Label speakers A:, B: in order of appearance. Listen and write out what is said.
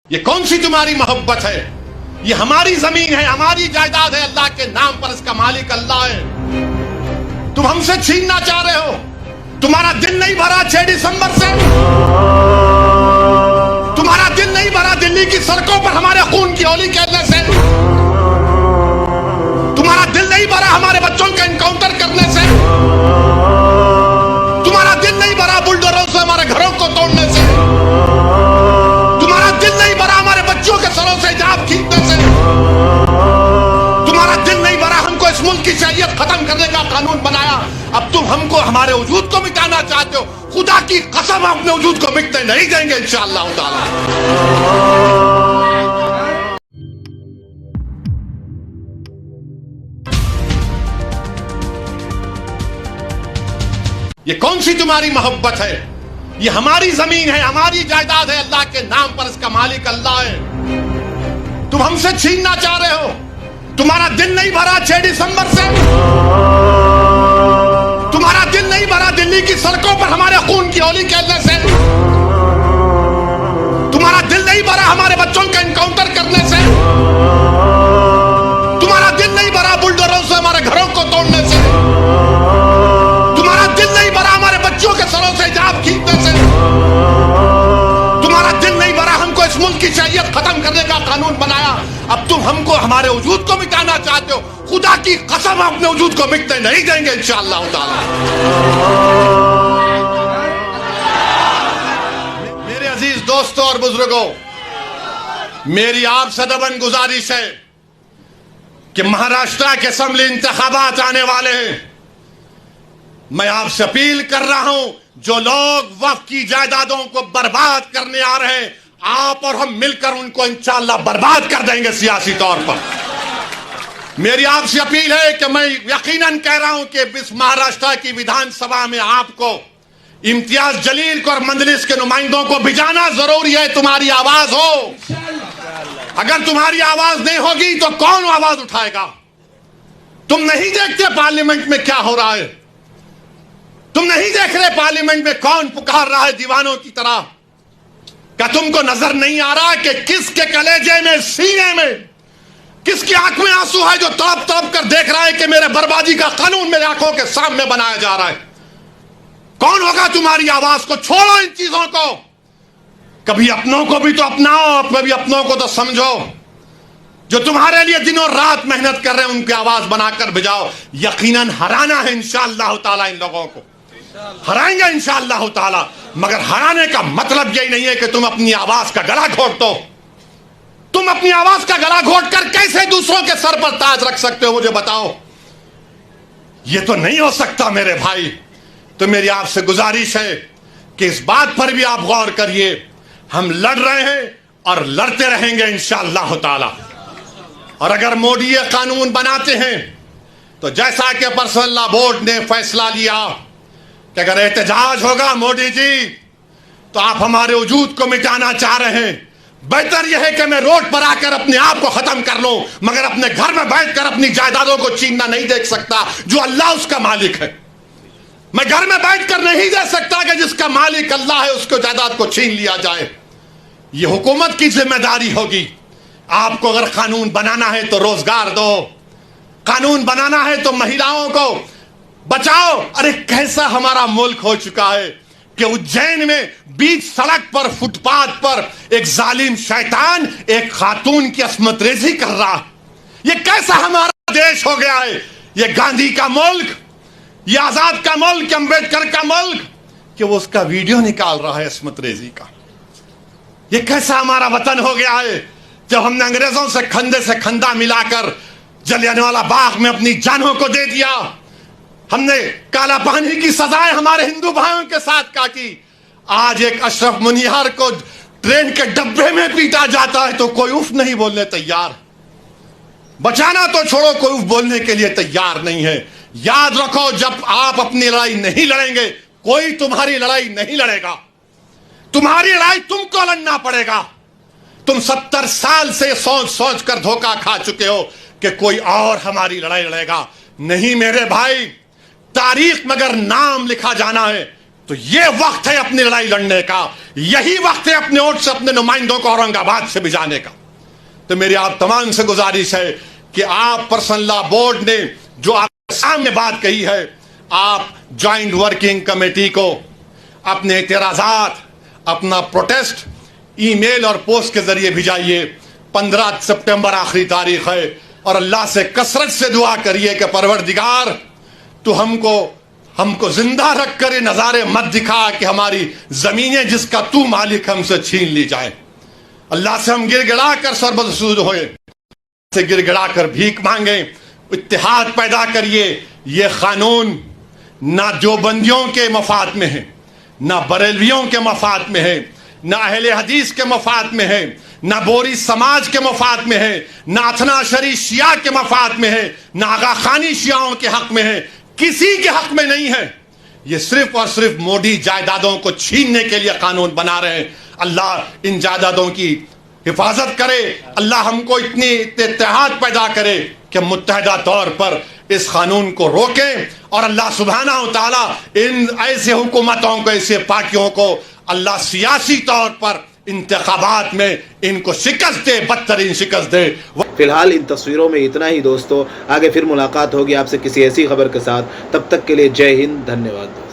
A: یہ کون سی تمہاری محبت ہے؟ یہ ہماری زمین ہے، ہماری جائیداد ہے، اللہ کے نام پر اس کا مالک اللہ ہے۔ تم ہم سے چھیننا چاہ رہے ہو؟ تمہارا دل نہیں بھرا 6 دسمبر سے؟ تمہارا دل نہیں بھرا دلی کی سڑکوں پر ہمارے خون کی ہولی کھیلنے سے؟ تمہارا دل نہیں بھرا ہمارے بچوں کا انکاؤنٹر کرنے سے؟ تمہارا دل نہیں بھرا بلڈوزروں سے ہمارے گھروں کو توڑنے سے؟ تمہارا دل نہیں بھرا ہمارے بچوں کے سروں سے حجاب کھینچنے سے؟ تمہارا دل نہیں بھرا ہم کو اس ملک کی شریعت ختم کرنے کا قانون بنایا، اب تم ہم کو ہمارے وجود کو مٹانا چاہتے ہو؟ خدا کی قسم ہم اپنے وجود کو مٹنے نہیں دیں گے انشاءاللہ تعالی۔ یہ کون سی تمہاری محبت ہے؟ یہ ہماری زمین ہے، ہماری جائیداد ہے، اللہ کے نام پر اس کا مالک اللہ ہے۔ تم ہم سے چھیننا چاہ رہے ہو؟ تمہارا دل نہیں بھرا 6 دسمبر سے؟ تمہارا دل نہیں بھرا دلی کی سڑکوں پر ہمارے خون کی ہولی کھیلنے سے؟ تمہارا دل نہیں بھرا ہمارے بچوں کا انکاؤنٹر کرنے سے؟ تمہارا دل نہیں بھرا بلڈوزروں سے ہمارے گھروں کو توڑنے سے؟ تمہارا دل نہیں بھرا ہمارے بچوں کے سروں سے حجاب کھینچنے سے؟ تمہارا دل نہیں بھرا ہم کو اس ملک کی شریعت ختم کرنے کا قانون بنایا، اب تم ہم کو ہمارے وجود کو مٹانا چاہتے ہو؟ خدا کی قسم ہم اپنے وجود کو مٹنے نہیں دیں گے انشاءاللہ تعالی۔ میرے عزیز دوستوں اور بزرگوں، میری آپ سے دبن گزارش ہے کہ مہاراشٹر کے اسمبلی انتخابات آنے والے ہیں۔ میں آپ سے اپیل کر رہا ہوں، جو لوگ وقف کی جائیدادوں کو برباد کرنے آ رہے ہیں، آپ اور ہم مل کر ان کو انشاءاللہ برباد کر دیں گے سیاسی طور پر۔ میری آپ سے اپیل ہے کہ میں یقیناً کہہ رہا ہوں کہ اس مہاراشٹر کی ویدھان سبھا میں آپ کو، امتیاز جلیل کو اور مجلس کے نمائندوں کو بھیجانا ضروری ہے۔ تمہاری آواز ہو، اگر تمہاری آواز نہیں ہوگی تو کون آواز اٹھائے گا؟ تم نہیں دیکھتے پارلیمنٹ میں کیا ہو رہا ہے؟ تم نہیں دیکھ رہے پارلیمنٹ میں کون پکار رہا ہے دیوانوں کی طرح؟ کیا تم کو نظر نہیں آ رہا کہ کس کے کلیجے میں، سینے میں، کس کی آنکھ میں آنسو ہے جو تڑپ تڑپ کر دیکھ رہا ہے کہ میرے بربادی کا قانون میرے آنکھوں کے سامنے بنایا جا رہا ہے؟ کون ہوگا تمہاری آواز کو؟ چھوڑو ان چیزوں کو، کبھی اپنوں کو بھی تو اپناؤ، کبھی اپنوں کو تو سمجھو۔ جو تمہارے لیے دن اور رات محنت کر رہے ہیں ان کی آواز بنا کر بجاؤ۔ یقیناً ہرانا ہے انشاءاللہ تعالی، ان لوگوں کو ہرائیں گے انشاءاللہ تعالی، مگر ہرانے کا مطلب یہی نہیں ہے کہ تم اپنی آواز کا گلا گھونٹ دو۔ تم اپنی آواز کا گلا گھونٹ کر کیسے دوسروں کے سر پر تاج رکھ سکتے ہو؟ مجھے بتاؤ، یہ تو نہیں ہو سکتا میرے بھائی۔ تو میری آپ سے گزارش ہے کہ اس بات پر بھی آپ غور کریے، ہم لڑ رہے ہیں اور لڑتے رہیں گے انشاءاللہ تعالی۔ اور اگر مودی یہ قانون بناتے ہیں تو جیسا کہ پرسنل لا بورڈ نے فیصلہ لیا کہ اگر احتجاج ہوگا مودی جی تو آپ ہمارے وجود کو مٹانا چاہ رہے ہیں، بہتر یہ ہے کہ میں روڈ پر آ کر اپنے آپ کو ختم کر لوں، مگر اپنے گھر میں بیٹھ کر اپنی جائیدادوں کو چھیننا نہیں دیکھ سکتا جو اللہ اس کا مالک ہے۔ میں گھر میں بیٹھ کر نہیں دے سکتا کہ جس کا مالک اللہ ہے اس کو جائیداد کو چھین لیا جائے۔ یہ حکومت کی ذمہ داری ہوگی۔ آپ کو اگر قانون بنانا ہے تو روزگار دو، قانون بنانا ہے تو مہیلاؤں کو بچاؤ۔ ارے کیسا ہمارا ملک ہو چکا ہے کہ اجین میں بیچ سڑک پر، فٹ پاتھ پر ایک ظالم شیطان ایک خاتون کی عصمت ریزی کر رہا۔ یہ کیسا ہمارا دیش ہو گیا ہے؟ یہ گاندھی کا ملک، یہ آزاد کا ملک، امبیڈکر کا ملک، کہ وہ اس کا ویڈیو نکال رہا ہے عصمت ریزی کا۔ یہ کیسا ہمارا وطن ہو گیا ہے جب ہم نے انگریزوں سے کھندے سے کھندا ملا کر جلیانوالہ باغ میں اپنی جانوں کو دے دیا۔ ہم نے کالا پانی کی سزائیں ہمارے ہندو بھائیوں کے ساتھ کاٹی۔ آج ایک اشرف منیہار کو ٹرین کے ڈبے میں پیٹا جاتا ہے تو کوئی اف نہیں بولنے تیار۔ بچانا تو چھوڑو، کوئی اف بولنے کے لیے تیار نہیں ہے۔ یاد رکھو، جب آپ اپنی لڑائی نہیں لڑیں گے کوئی تمہاری لڑائی نہیں لڑے گا۔ تمہاری لڑائی تم کو لڑنا پڑے گا۔ تم 70 سال سے سوچ سوچ کر دھوکہ کھا چکے ہو کہ کوئی اور ہماری لڑائی لڑے گا۔ نہیں میرے بھائی، تاریخ میں اگر نام لکھا جانا ہے تو یہ وقت ہے اپنی لڑائی لڑنے کا، یہی وقت ہے اپنے ووٹ سے اپنے نمائندوں کو اورنگ آباد سے بھجانے کا۔ تو میری آپ تمام سے گزارش ہے کہ آپ پرسنل لا بورڈ نے جو آپ کے سامنے بات کہی ہے، آپ جوائنٹ ورکنگ کمیٹی کو اپنے اعتراضات، اپنا پروٹیسٹ ای میل اور پوسٹ کے ذریعے بھیجائیے۔ 15 سپٹمبر آخری تاریخ ہے، اور اللہ سے کثرت سے دعا کریے کہ پروردگار تو ہم کو زندہ رکھ کر یہ نظارے مت دکھا کہ ہماری زمینیں جس کا تو مالک ہم سے چھین لی جائیں۔ اللہ سے ہم گر گڑا کر سربسود ہوئے، سے گر گڑا کر بھیک مانگیں، اتحاد پیدا کریے۔ یہ قانون نہ دیوبندیوں کے مفاد میں ہے، نہ بریلویوں کے مفاد میں ہے، نہ اہل حدیث کے مفاد میں ہے، نہ بوری سماج کے مفاد میں ہے، نہ اثنا عشری شیعہ کے مفاد میں ہے، نہ آغا خانی شیعوں کے حق میں ہے، کسی کے حق میں نہیں ہے۔ یہ صرف اور صرف موڈی جائیدادوں کو چھیننے کے لیے قانون بنا رہے ہیں۔ اللہ ان جائیدادوں کی حفاظت کرے، اللہ ہم کو اتنی اتحاد پیدا کرے کہ متحدہ طور پر اس قانون کو روکیں، اور اللہ سبحانہ و تعالیٰ ان ایسے حکومتوں کو، ایسے پارٹیوں کو اللہ سیاسی طور پر انتخابات میں ان کو شکست دے، بدترین شکست دے۔
B: فی الحال ان تصویروں میں اتنا ہی دوستو، آگے پھر ملاقات ہوگی آپ سے کسی ایسی خبر کے ساتھ، تب تک کے لیے جے ہند، دھنیہ واد۔